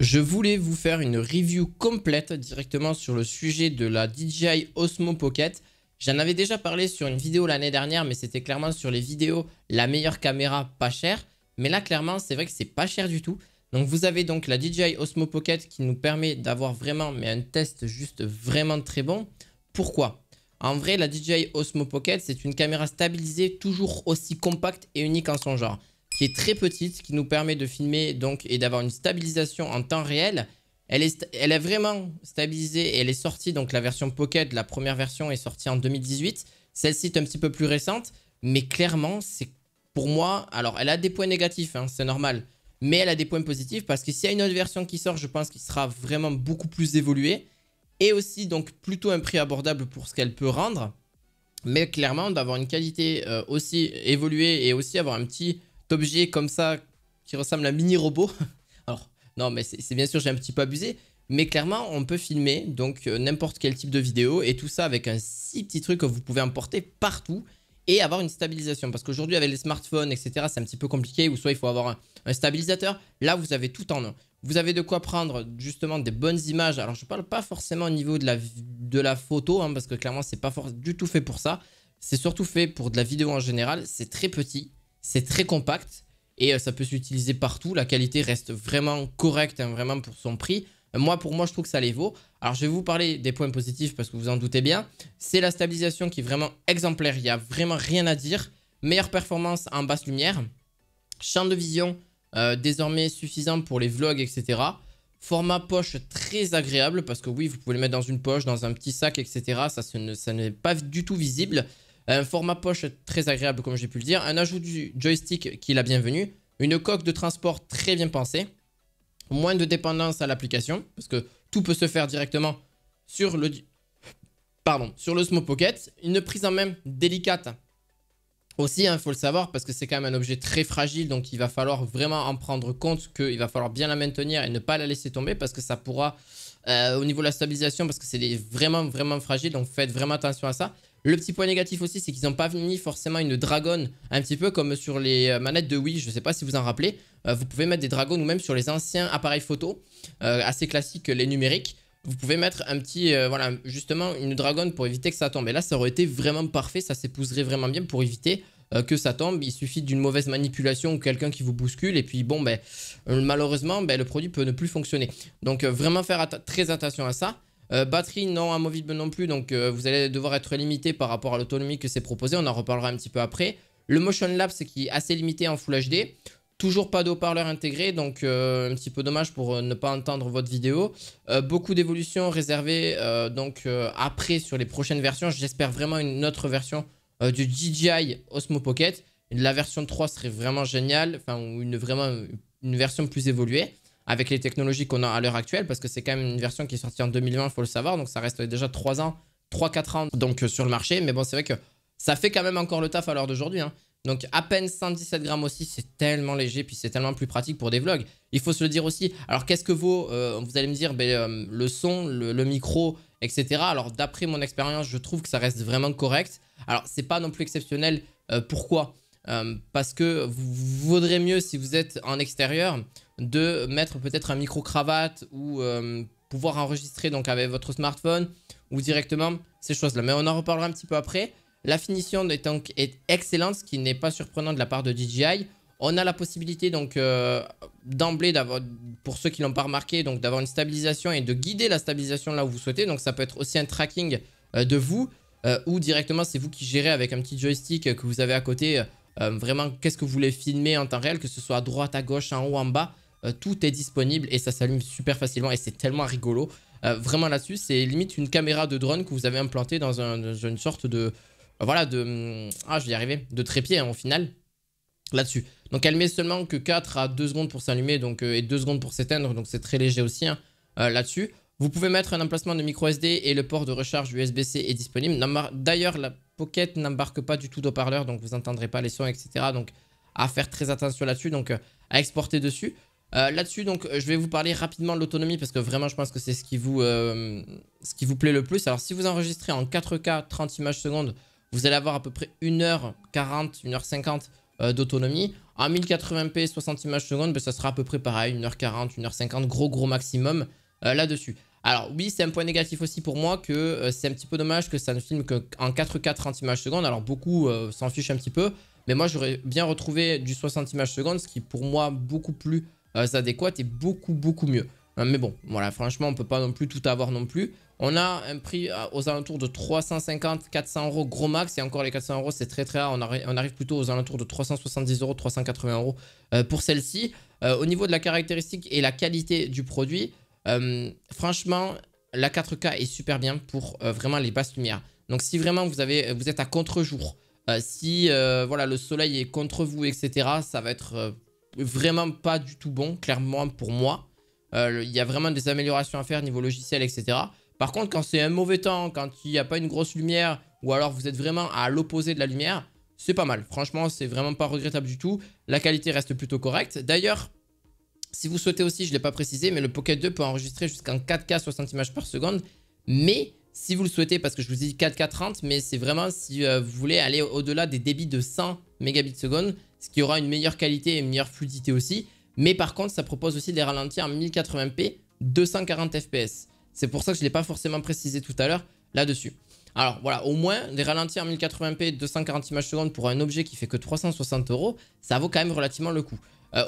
Je voulais vous faire une review complète directement sur le sujet de la DJI Osmo Pocket. J'en avais déjà parlé sur une vidéo l'année dernière, mais c'était clairement sur les vidéos la meilleure caméra pas chère. Mais là, clairement, c'est vrai que c'est pas cher du tout. Donc, vous avez donc la DJI Osmo Pocket qui nous permet d'avoir vraiment un test juste vraiment très bon. Pourquoi? En vrai, la DJI Osmo Pocket, c'est une caméra stabilisée toujours aussi compacte et unique en son genre, qui est très petite, qui nous permet de filmer donc et d'avoir une stabilisation en temps réel. Elle est vraiment stabilisée et elle est sortie, donc la version Pocket, la première version est sortie en 2018. Celle-ci est un petit peu plus récente, mais clairement, c'est pour moi, alors elle a des points négatifs, hein, c'est normal, mais elle a des points positifs parce que s'il y a une autre version qui sort, je pense qu'il sera vraiment beaucoup plus évolué et aussi donc plutôt un prix abordable pour ce qu'elle peut rendre. Mais clairement, d'avoir une qualité aussi évoluée et aussi avoir un petit objet comme ça qui ressemble à un mini robot. Alors, non, mais c'est bien sûr, j'ai un petit peu abusé. Mais clairement, on peut filmer donc n'importe quel type de vidéo et tout ça avec un si petit truc que vous pouvez emporter partout et avoir une stabilisation. Parce qu'aujourd'hui, avec les smartphones, etc., c'est un petit peu compliqué. Ou soit il faut avoir un stabilisateur. Là, vous avez tout en un. Vous avez de quoi prendre justement des bonnes images. Alors, je ne parle pas forcément au niveau de la photo, hein, parce que clairement, c'est pas du tout fait pour ça. C'est surtout fait pour de la vidéo en général. C'est très petit, c'est très compact et ça peut s'utiliser partout. La qualité reste vraiment correcte, hein, vraiment pour son prix. Pour moi, je trouve que ça les vaut. Alors, je vais vous parler des points positifs parce que vous en doutez bien. C'est la stabilisation qui est vraiment exemplaire. Il n'y a vraiment rien à dire. Meilleure performance en basse lumière. Champ de vision désormais suffisant pour les vlogs, etc. Format poche très agréable parce que oui, vous pouvez le mettre dans une poche, dans un petit sac, etc. Ça n'est pas du tout visible. Un format poche très agréable comme j'ai pu le dire. Un ajout du joystick qui est la bienvenue. Une coque de transport très bien pensée. Moins de dépendance à l'application parce que tout peut se faire directement sur sur l'Osmo Pocket. Une prise en main délicate aussi, il faut le savoir parce que c'est quand même un objet très fragile, donc il va falloir vraiment en prendre compte qu'il va falloir bien la maintenir et ne pas la laisser tomber parce que ça pourra, au niveau de la stabilisation, parce que c'est vraiment fragile, donc faites vraiment attention à ça. Le petit point négatif aussi, c'est qu'ils n'ont pas mis forcément une dragonne, un petit peu comme sur les manettes de Wii, je ne sais pas si vous en rappelez. Vous pouvez mettre des dragons ou même sur les anciens appareils photo, assez classiques, les numériques. Vous pouvez mettre un petit, voilà, justement une dragonne pour éviter que ça tombe. Et là, ça aurait été vraiment parfait, ça s'épouserait vraiment bien pour éviter que ça tombe. Il suffit d'une mauvaise manipulation ou quelqu'un qui vous bouscule. Et puis bon, malheureusement, le produit peut ne plus fonctionner. Donc vraiment faire très attention à ça. Batterie non amovible non plus, donc vous allez devoir être limité par rapport à l'autonomie que c'est proposé. On en reparlera un petit peu après. Le Motion Lapse qui est assez limité en Full HD. Toujours pas de haut-parleur intégré, donc un petit peu dommage pour ne pas entendre votre vidéo. Beaucoup d'évolutions réservées après sur les prochaines versions. J'espère vraiment une autre version du DJI Osmo Pocket. La version 3 serait vraiment géniale, enfin vraiment une version plus évoluée avec les technologies qu'on a à l'heure actuelle parce que c'est quand même une version qui est sortie en 2020, il faut le savoir. Donc ça reste déjà 3-4 ans donc, sur le marché. Mais bon, c'est vrai que ça fait quand même encore le taf à l'heure d'aujourd'hui, hein. Donc à peine 117 grammes aussi, c'est tellement léger, puis c'est tellement plus pratique pour des vlogs. Il faut se le dire aussi. Alors qu'est-ce que vaut, vous allez me dire, le son, le micro, etc. Alors d'après mon expérience, je trouve que ça reste vraiment correct. Alors c'est pas non plus exceptionnel. Pourquoi? Parce que vous vaudrait mieux si vous êtes en extérieur de mettre peut-être un micro-cravate ou pouvoir enregistrer donc avec votre smartphone ou directement ces choses-là. Mais on en reparlera un petit peu après. La finition est excellente, ce qui n'est pas surprenant de la part de DJI. On a la possibilité donc d'emblée, pour ceux qui ne l'ont pas remarqué, donc d'avoir une stabilisation et de guider la stabilisation là où vous souhaitez. Donc ça peut être aussi un tracking de vous ou directement c'est vous qui gérez avec un petit joystick que vous avez à côté. Vraiment, qu'est-ce que vous voulez filmer en temps réel, que ce soit à droite, à gauche, en haut, en bas. Tout est disponible et ça s'allume super facilement et c'est tellement rigolo. Vraiment là-dessus, c'est limite une caméra de drone que vous avez implantée dans une sorte de... Voilà, je vais y arriver, de trépied hein, au final, là-dessus. Donc elle met seulement que 4 à 2 secondes pour s'allumer et 2 secondes pour s'éteindre, donc c'est très léger aussi hein, là-dessus. Vous pouvez mettre un emplacement de micro SD et le port de recharge USB-C est disponible. D'ailleurs, la Pocket n'embarque pas du tout d'haut-parleur, donc vous n'entendrez pas les sons, etc. Donc à faire très attention là-dessus, donc à exporter dessus. Là-dessus, donc je vais vous parler rapidement de l'autonomie parce que vraiment je pense que c'est ce qui vous plaît le plus. Alors si vous enregistrez en 4K 30 images secondes, vous allez avoir à peu près 1h40, 1h50 d'autonomie. En 1080p 60 images secondes, ben, ça sera à peu près pareil, 1h40, 1h50, gros maximum là-dessus. Alors oui, c'est un point négatif aussi pour moi que c'est un petit peu dommage que ça ne filme qu'en 4K 30 images secondes. Alors beaucoup s'en fichent un petit peu, mais moi j'aurais bien retrouvé du 60 images secondes, ce qui pour moi beaucoup plus adéquat et beaucoup mieux. Mais bon, voilà, franchement, on peut pas non plus tout avoir non plus. On a un prix aux alentours de 350-400 euros gros max. Et encore les 400 euros, c'est très rare. On arrive plutôt aux alentours de 370 euros, 380 euros pour celle-ci. Au niveau de la caractéristique et la qualité du produit, franchement, la 4K est super bien pour vraiment les basses lumières. Donc si vraiment vous êtes à contre-jour, si voilà, le soleil est contre vous, etc., ça va être vraiment pas du tout bon, clairement pour moi. Il y a vraiment des améliorations à faire niveau logiciel, etc. Par contre, quand c'est un mauvais temps, quand il n'y a pas une grosse lumière, ou alors vous êtes vraiment à l'opposé de la lumière, c'est pas mal. Franchement, c'est vraiment pas regrettable du tout. La qualité reste plutôt correcte. D'ailleurs, si vous souhaitez aussi, je ne l'ai pas précisé, mais le Pocket 2 peut enregistrer jusqu'en 4K 60 images par seconde. Mais si vous le souhaitez, parce que je vous ai dit 4K 30, mais c'est vraiment si vous voulez aller au-delà des débits de 100 mégabits seconde, ce qui aura une meilleure qualité et une meilleure fluidité aussi. Mais par contre, ça propose aussi des ralentis en 1080p 240 fps. C'est pour ça que je ne l'ai pas forcément précisé tout à l'heure là-dessus. Alors voilà, au moins des ralentis en 1080p 240 images secondes pour un objet qui fait que 360 euros, ça vaut quand même relativement le coup.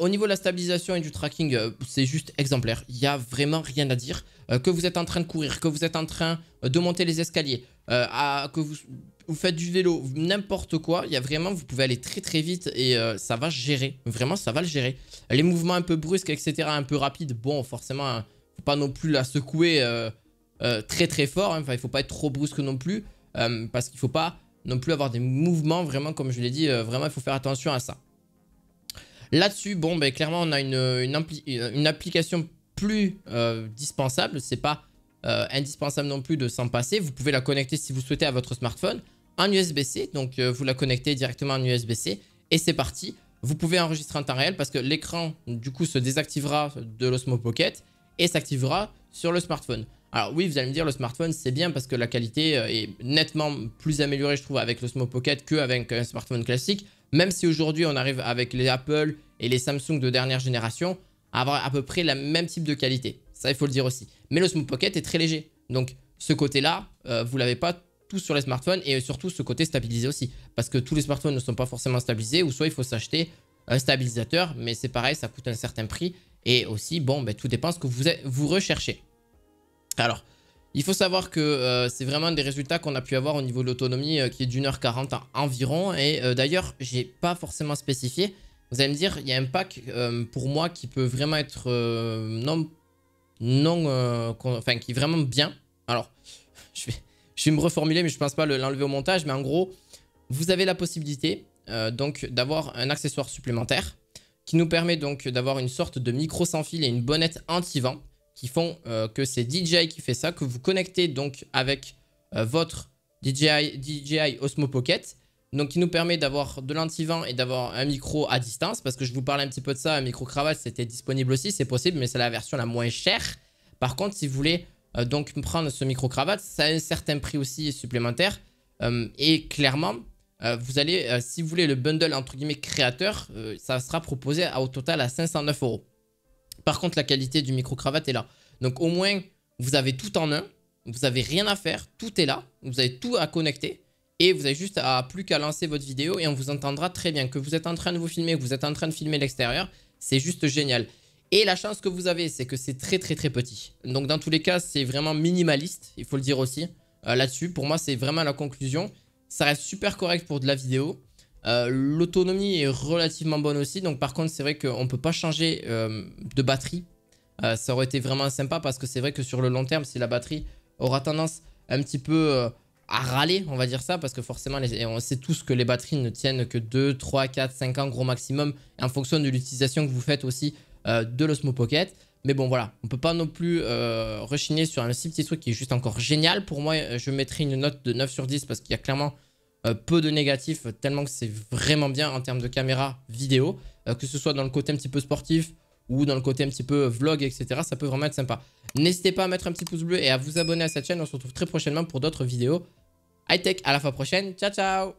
Au niveau de la stabilisation et du tracking, c'est juste exemplaire. Il n'y a vraiment rien à dire. Que vous êtes en train de courir, que vous êtes en train de monter les escaliers, que vous faites du vélo, n'importe quoi, il y a vraiment, vous pouvez aller très vite et ça va gérer. Vraiment, ça va le gérer. Les mouvements un peu brusques, etc., un peu rapides, bon, forcément, il ne faut pas non plus la secouer très fort. Hein. Enfin, il ne faut pas être trop brusque non plus parce qu'il ne faut pas non plus avoir des mouvements, vraiment, comme je l'ai dit, vraiment, il faut faire attention à ça. Là-dessus, bon, ben, clairement, on a une application plus dispensable. C'est pas indispensable non plus de s'en passer. Vous pouvez la connecter si vous souhaitez à votre smartphone en USB-C. Donc, vous la connectez directement en USB-C et c'est parti. Vous pouvez enregistrer en temps réel parce que l'écran, du coup, se désactivera de l'Osmo Pocket et s'activera sur le smartphone. Alors oui, vous allez me dire, le smartphone, c'est bien parce que la qualité est nettement plus améliorée, je trouve, avec l'Osmo Pocket qu'avec un smartphone classique. Même si aujourd'hui, on arrive avec les Apple et les Samsung de dernière génération à avoir à peu près le même type de qualité. Ça, il faut le dire aussi. Mais l'Osmo Pocket est très léger. Donc, ce côté-là, vous ne l'avez pas tous sur les smartphones et surtout ce côté stabilisé aussi. Parce que tous les smartphones ne sont pas forcément stabilisés ou soit il faut s'acheter un stabilisateur. Mais c'est pareil, ça coûte un certain prix. Et aussi, bon, ben, tout dépend de ce que vous recherchez. Alors, il faut savoir que c'est vraiment des résultats qu'on a pu avoir au niveau de l'autonomie qui est d'1h40 environ. Et d'ailleurs, je n'ai pas forcément spécifié. Vous allez me dire, il y a un pack pour moi qui peut vraiment être enfin, qui est vraiment bien. Alors, je vais me reformuler, mais je ne pense pas l'enlever au montage. Mais en gros, vous avez la possibilité donc d'avoir un accessoire supplémentaire qui nous permet donc d'avoir une sorte de micro sans fil et une bonnette anti-vent qui font que c'est DJI qui fait ça, que vous connectez donc avec votre DJI Osmo Pocket, donc qui nous permet d'avoir de l'anti-vent et d'avoir un micro à distance, parce que je vous parlais un petit peu de ça, un micro cravate c'était disponible aussi, c'est possible, mais c'est la version la moins chère. Par contre, si vous voulez donc prendre ce micro cravate, ça a un certain prix aussi supplémentaire, et clairement, vous allez, si vous voulez le bundle entre guillemets créateur, ça sera proposé au total à 509 €. Par contre, la qualité du micro-cravate est là. Donc, au moins, vous avez tout en un. Vous n'avez rien à faire. Tout est là. Vous avez tout à connecter. Et vous avez juste plus qu'à lancer votre vidéo et on vous entendra très bien. Que vous êtes en train de vous filmer, que vous êtes en train de filmer l'extérieur, c'est juste génial. Et la chance que vous avez, c'est que c'est très petit. Donc, dans tous les cas, c'est vraiment minimaliste. Il faut le dire aussi là-dessus. Pour moi, c'est vraiment la conclusion. Ça reste super correct pour de la vidéo. L'autonomie est relativement bonne aussi. Donc par contre, c'est vrai qu'on ne peut pas changer de batterie. Ça aurait été vraiment sympa parce que c'est vrai que sur le long terme, si la batterie aura tendance un petit peu à râler, on va dire ça. Parce que forcément, on sait tous que les batteries ne tiennent que 2, 3, 4, 5 ans gros maximum. Et en fonction de l'utilisation que vous faites aussi de l'Osmo Pocket. Mais bon, voilà, on ne peut pas non plus rechigner sur un si petit truc qui est juste encore génial. Pour moi, je mettrai une note de 9 sur 10 parce qu'il y a clairement peu de négatifs, tellement que c'est vraiment bien en termes de caméra vidéo, que ce soit dans le côté un petit peu sportif ou dans le côté un petit peu vlog, etc. Ça peut vraiment être sympa. N'hésitez pas à mettre un petit pouce bleu et à vous abonner à cette chaîne. On se retrouve très prochainement pour d'autres vidéos high-tech. À la fois prochaine. Ciao, ciao!